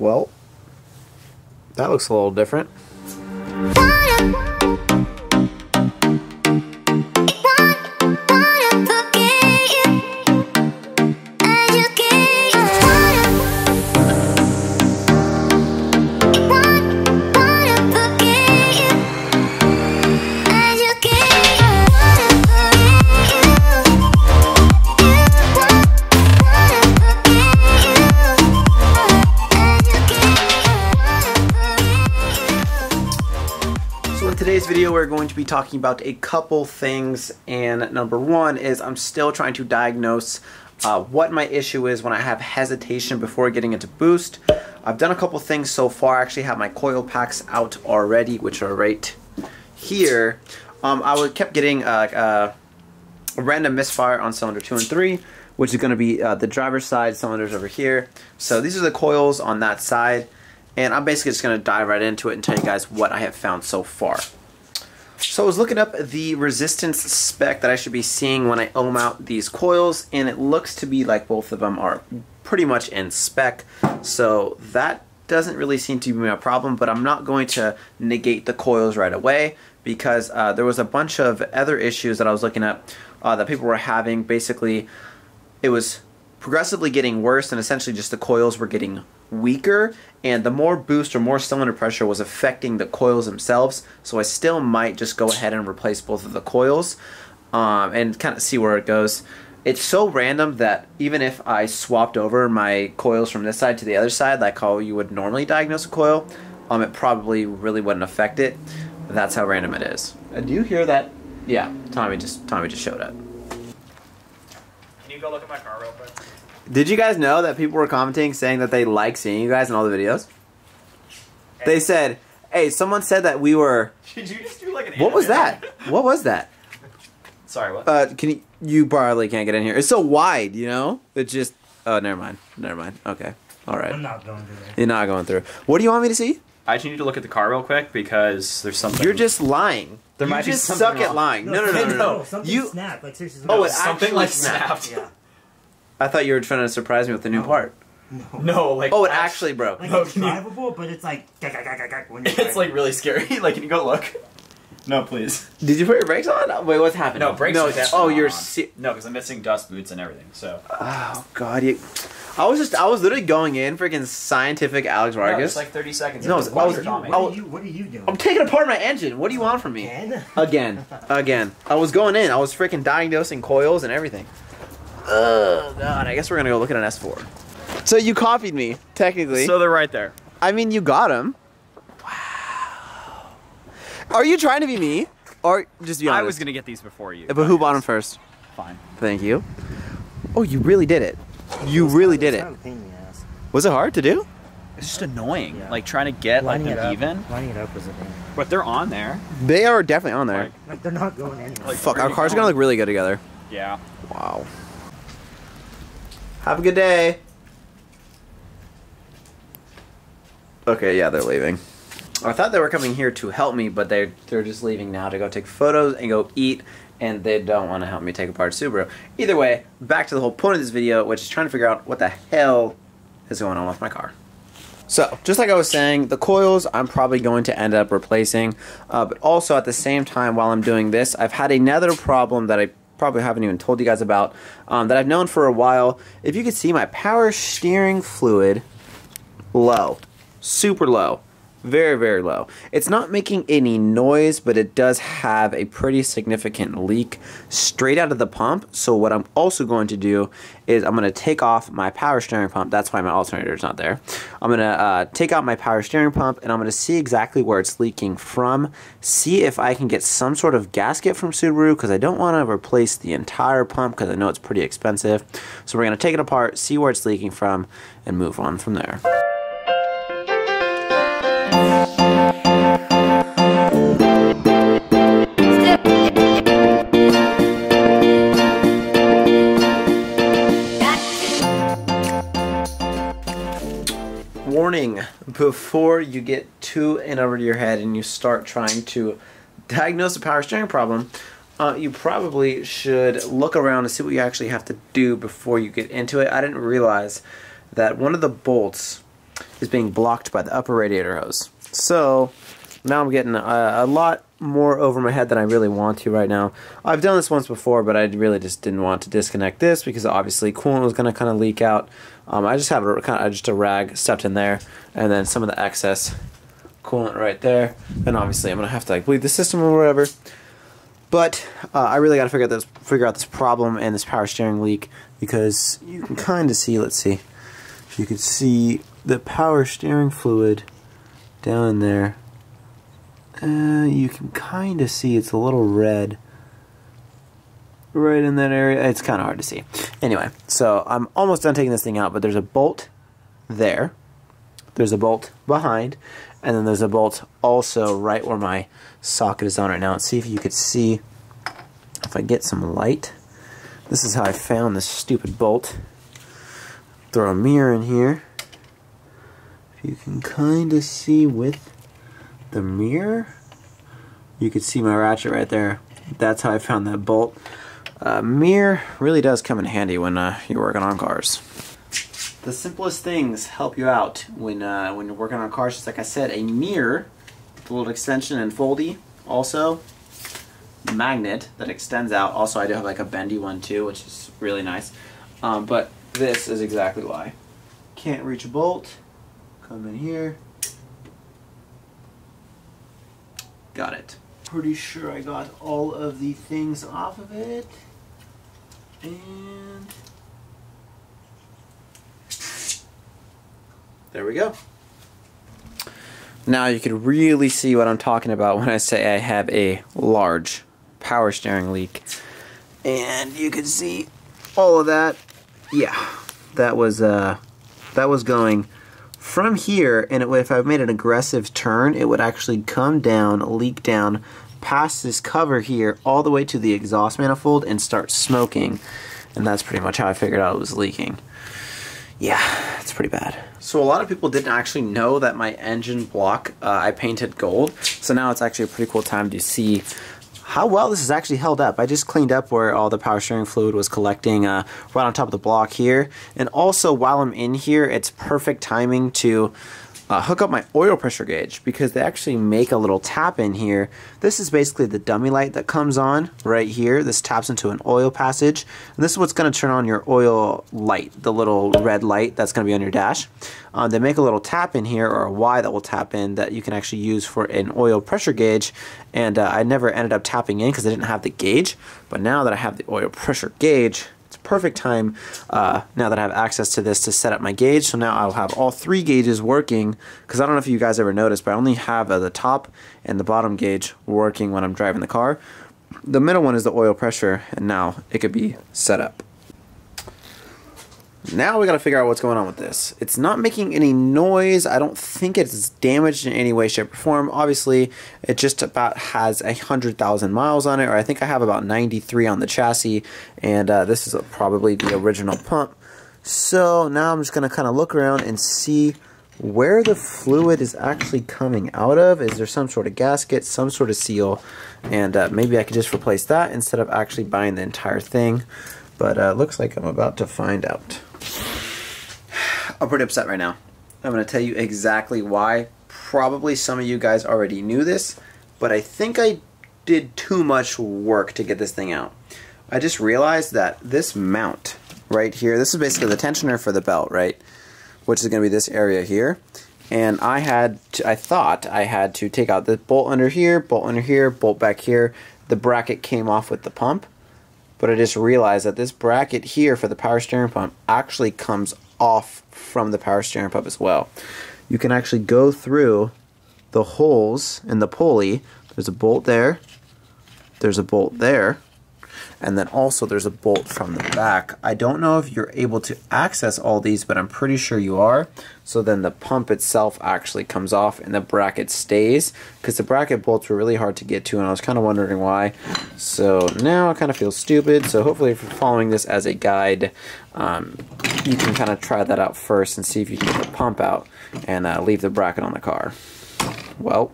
Well, that looks a little different. In today's video, we're going to be talking about a couple things, and number one is I'm still trying to diagnose what my issue is when I have hesitation before getting into boost. I've done a couple things so far. I actually have my coil packs out already, which are right here. I kept getting a random misfire on cylinder 2 and 3, which is going to be the driver's side cylinders over here. So these are the coils on that side. And I'm basically just going to dive right into it and tell you guys what I have found so far. So I was looking up the resistance spec that I should be seeing when I ohm out these coils, and it looks to be like both of them are pretty much in spec. So that doesn't really seem to be my problem, but I'm not going to negate the coils right away because there was a bunch of other issues that I was looking at that people were having. Basically, it was progressively getting worse, and essentially just the coils were getting weaker, and the more boost or more cylinder pressure was affecting the coils themselves. So I still might just go ahead and replace both of the coils and kind of see where it goes. It's so random that even if I swapped over my coils from this side to the other side, like how you would normally diagnose a coil, it probably really wouldn't affect it. That's how random it is. Do you hear that? Yeah, Tommy just showed up. Can you go look at my car real quick? Did you guys know that people were commenting saying that they like seeing you guys in all the videos? Hey. They said, hey, someone said that we were... Did you just do like an... What was that? What was that? Sorry, what? You probably can't get in here. It's so wide, you know? It just... Oh, never mind. Never mind. Okay. All right. I'm not going through there. You're not going through. What do you want me to see? I just need to look at the car real quick because there's something... You're just lying. There might be something suck wrong. at lying. No. Something snapped. Like, seriously. Oh, it something actually like snapped. snapped. Yeah. I thought you were trying to surprise me with the new part. No, like... Oh, it actually broke. Like, No, it's drivable, but it's like... when you're It's like really scary. Like, can you go look? No, please. Did you put your brakes on? Wait, what's happening? No, brakes are definitely oh, you're... on. No, because I'm missing dust boots and everything, so... Oh, God. I was literally going in freaking scientific Alex Vargas. No, it's like 30 seconds. No, What what are you doing? I'm taking apart my engine. What do you want from me? Again. I was going in. I was freaking diagnosing coils and everything. Oh, God. I guess we're going to go look at an S4. So you copied me, technically. So they're right there. I mean, you got them. Wow. Are you trying to be me? Or just be honest? I was going to get these before you. But who bought them first? Fine. Thank you. Oh, you really did it. You really did it. Was it hard to do? It's just annoying. Yeah. Like, trying to get like them even. Lining it up was a thing. But they're on there. They are definitely on there. Like they're not going anywhere. Like, fuck, our cars are going to look really good together. Yeah. Wow. Have a good day. Okay, yeah, they're leaving. I thought they were coming here to help me, but they're just leaving now to go take photos and go eat, and they don't want to help me take apart Subaru. Either way, back to the whole point of this video, which is trying to figure out what the hell is going on with my car. So, just like I was saying, the coils I'm probably going to end up replacing, but also at the same time while I'm doing this, I've had another problem that I probably haven't even told you guys about, that I've known for a while. If you can see, my power steering fluid, low. Super low. Very, very low. It's not making any noise, but it does have a pretty significant leak straight out of the pump. So what I'm also going to do is I'm going to take off my power steering pump. That's why my alternator is not there. I'm going to take out my power steering pump, and I'm going to see exactly where it's leaking from. See if I can get some sort of gasket from Subaru, because I don't want to replace the entire pump because I know it's pretty expensive. So we're going to take it apart, see where it's leaking from, and move on from there. Warning, before you get too in over your head and you start trying to diagnose a power steering problem, you probably should look around and see what you actually have to do before you get into it. I didn't realize that one of the bolts is being blocked by the upper radiator hose. So now I'm getting a lot more over my head than I really want to right now. I've done this once before, but I really just didn't want to disconnect this because obviously coolant was going to kind of leak out. I just have just a rag stuffed in there, and then some of the excess coolant right there. And obviously I'm going to have to like bleed the system or whatever. But I really got to figure out this problem and this power steering leak, because you can kind of see, let's see, if you can see the power steering fluid down in there. You can kind of see it's a little red right in that area. It's kind of hard to see. Anyway, so I'm almost done taking this thing out, but there's a bolt there. There's a bolt behind, and then there's a bolt also right where my socket is on right now. Let's see if you could see, if I get some light. This is how I found this stupid bolt. Throw a mirror in here. If you can kind of see with the mirror, you can see my ratchet right there. That's how I found that bolt. Mirror really does come in handy when you're working on cars. The simplest things help you out when you're working on cars. Just like I said, a mirror, a little extension and foldy. Also, magnet that extends out. Also, I do have like a bendy one too, which is really nice. But this is exactly why. Can't reach a bolt. Come in here. Got it. Pretty sure I got all of the things off of it. And there we go. Now you can really see what I'm talking about when I say I have a large power steering leak. And you can see all of that. Yeah, that was going from here, and if I made an aggressive turn, it would actually come down, leak down past this cover here all the way to the exhaust manifold and start smoking. And that's pretty much how I figured out it was leaking. Yeah, it's pretty bad. So a lot of people didn't actually know that my engine block I painted gold. So now it's actually a pretty cool time to see how well this is actually held up. I just cleaned up where all the power steering fluid was collecting right on top of the block here. And also while I'm in here, it's perfect timing to hook up my oil pressure gauge, because they actually make a little tap in here. This is basically the dummy light that comes on right here. This taps into an oil passage, and this is what's going to turn on your oil light, the little red light that's going to be on your dash. They make a little tap in here, or a Y that will tap in, that you can actually use for an oil pressure gauge. And I never ended up tapping in because I didn't have the gauge, but now that I have the oil pressure gauge, perfect time now that I have access to this to set up my gauge. So now I'll have all three gauges working, because I don't know if you guys ever noticed, but I only have the top and the bottom gauge working when I'm driving the car. The middle one is the oil pressure, and now it could be set up. Now we got to figure out what's going on with this. It's not making any noise. I don't think it's damaged in any way, shape, or form. Obviously, it just about has 100,000 miles on it, or I think I have about 93 on the chassis, and this is probably the original pump. So now I'm just going to kind of look around and see where the fluid is actually coming out of. Is there some sort of gasket, some sort of seal, and maybe I could just replace that instead of actually buying the entire thing. But looks like I'm about to find out. I'm pretty upset right now. I'm going to tell you exactly why. Probably some of you guys already knew this, but I think I did too much work to get this thing out. I just realized that this mount right here, this is basically the tensioner for the belt, right? Which is going to be this area here. And I thought I had to take out the bolt under here, bolt back here. The bracket came off with the pump. But I just realized that this bracket here for the power steering pump actually comes off from the power steering pump as well. You can actually go through the holes in the pulley. There's a bolt there, there's a bolt there, and then also there's a bolt from the back. I don't know if you're able to access all these, but I'm pretty sure you are. So then the pump itself actually comes off and the bracket stays, because the bracket bolts were really hard to get to, and I was kind of wondering why. So now I kind of feel stupid. So hopefully if you're following this as a guide, you can kind of try that out first and see if you can get the pump out and leave the bracket on the car. Well,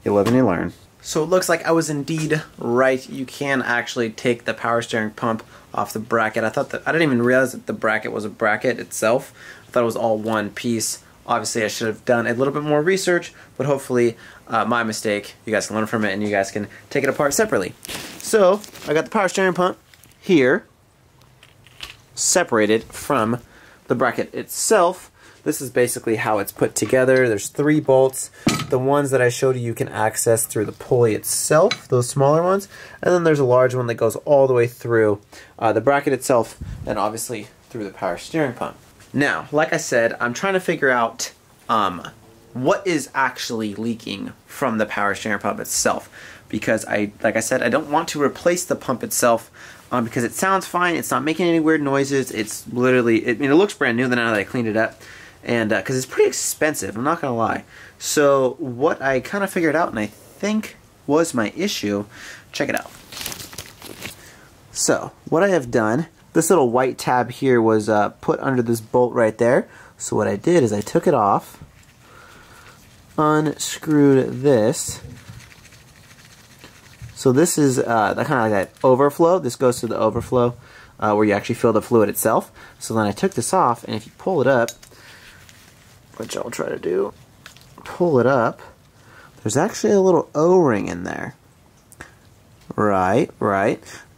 you live and you learn. So it looks like I was indeed right. You can actually take the power steering pump off the bracket. I didn't even realize that the bracket was a bracket itself. I thought it was all one piece Obviously, I should have done a little bit more research, but hopefully my mistake, you guys can learn from it and you guys can take it apart separately. So, I got the power steering pump here, separated from the bracket itself. This is basically how it's put together. There's 3 bolts. The ones that I showed you can access through the pulley itself, those smaller ones. And then there's a large one that goes all the way through the bracket itself and obviously through the power steering pump. Now, like I said, I'm trying to figure out what is actually leaking from the power steering pump itself. Because like I said, I don't want to replace the pump itself because it sounds fine. It's not making any weird noises. It's literally, I mean, it looks brand new now that I cleaned it up. And because it's pretty expensive, I'm not gonna lie. So what I kind of figured out, and I think was my issue, check it out. So what I have done, this little white tab here was put under this bolt right there. So what I did is I took it off, unscrewed this. So this is kind of like that overflow. This goes to the overflow where you actually fill the fluid itself. So then I took this off, and if you pull it up, which I'll try to do, pull it up, there's actually a little O-ring in there. Right.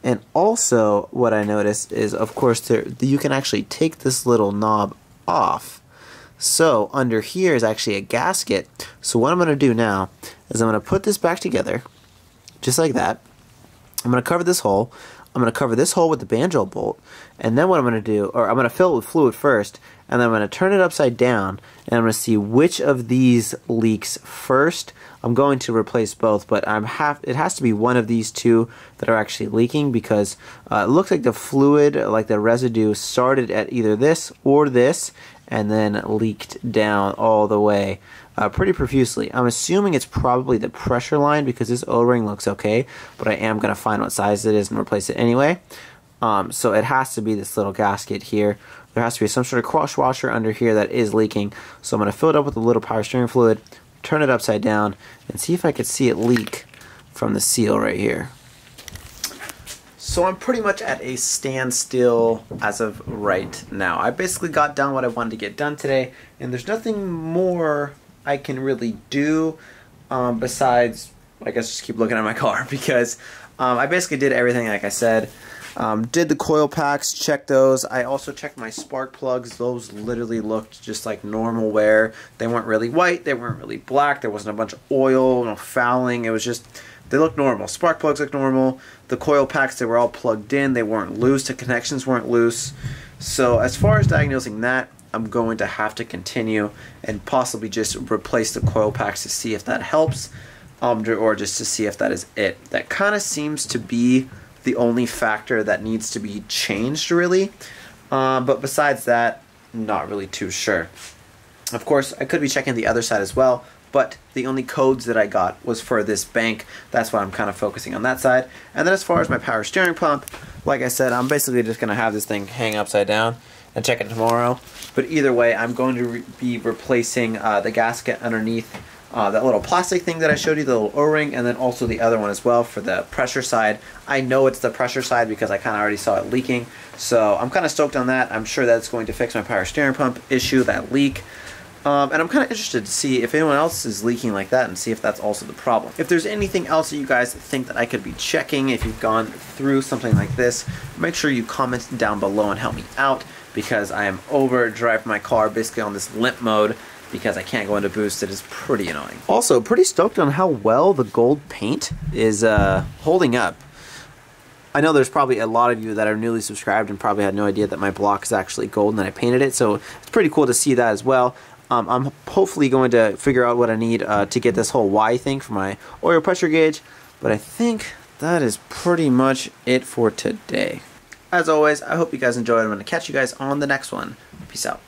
And also what I noticed is, of course, you can actually take this little knob off. So under here is actually a gasket. So what I'm going to do now is I'm going to put this back together, just like that. I'm going to cover this hole. I'm going to cover this hole with the banjo bolt, and then what I'm going to do, or I'm going to fill it with fluid first, and then I'm going to turn it upside down, and I'm going to see which of these leaks first. I'm going to replace both, but it has to be one of these two that are actually leaking, because it looks like the fluid, like the residue, started at either this or this, and then leaked down all the way pretty profusely. I'm assuming it's probably the pressure line because this O-ring looks okay, but I am going to find what size it is and replace it anyway. So it has to be this little gasket here. There has to be some sort of cross washer under here that is leaking. So I'm going to fill it up with a little power steering fluid, turn it upside down, and see if I could see it leak from the seal right here. So I'm pretty much at a standstill as of right now. I basically got done what I wanted to get done today, and there's nothing more I can really do besides, I guess, just keep looking at my car, because I basically did everything like I said. Did the coil packs, checked those. I also checked my spark plugs. Those literally looked just like normal wear. They weren't really white, they weren't really black, there wasn't a bunch of oil, no fouling. It was just, they looked normal. Spark plugs looked normal. The coil packs, they were all plugged in. They weren't loose. The connections weren't loose. So as far as diagnosing that, I'm going to have to continue and possibly just replace the coil packs to see if that helps, or just to see if that is it. That kind of seems to be the only factor that needs to be changed, really. But besides that, not really too sure. Of course, I could be checking the other side as well, but the only codes that I got was for this bank. That's why I'm kind of focusing on that side. And then as far as my power steering pump, like I said, I'm basically just going to have this thing hang upside down and check it tomorrow. But either way, I'm going to be replacing the gasket underneath that little plastic thing that I showed you, the little O-ring, and then also the other one as well for the pressure side. I know it's the pressure side because I kind of already saw it leaking, so I'm kind of stoked on that. I'm sure that's going to fix my power steering pump issue, that leak. And I'm kind of interested to see if anyone else is leaking like that and see if that's also the problem. If there's anything else that you guys think that I could be checking, if you've gone through something like this, make sure you comment down below and help me out, because I am overdriving my car basically on this limp mode because I can't go into boost. It is pretty annoying. Also, pretty stoked on how well the gold paint is holding up. I know there's probably a lot of you that are newly subscribed and probably had no idea that my block is actually gold and that I painted it, so it's pretty cool to see that as well. I'm hopefully going to figure out what I need to get this whole Y thing for my oil pressure gauge, but I think that is pretty much it for today. As always, I hope you guys enjoyed. I'm going to catch you guys on the next one. Peace out.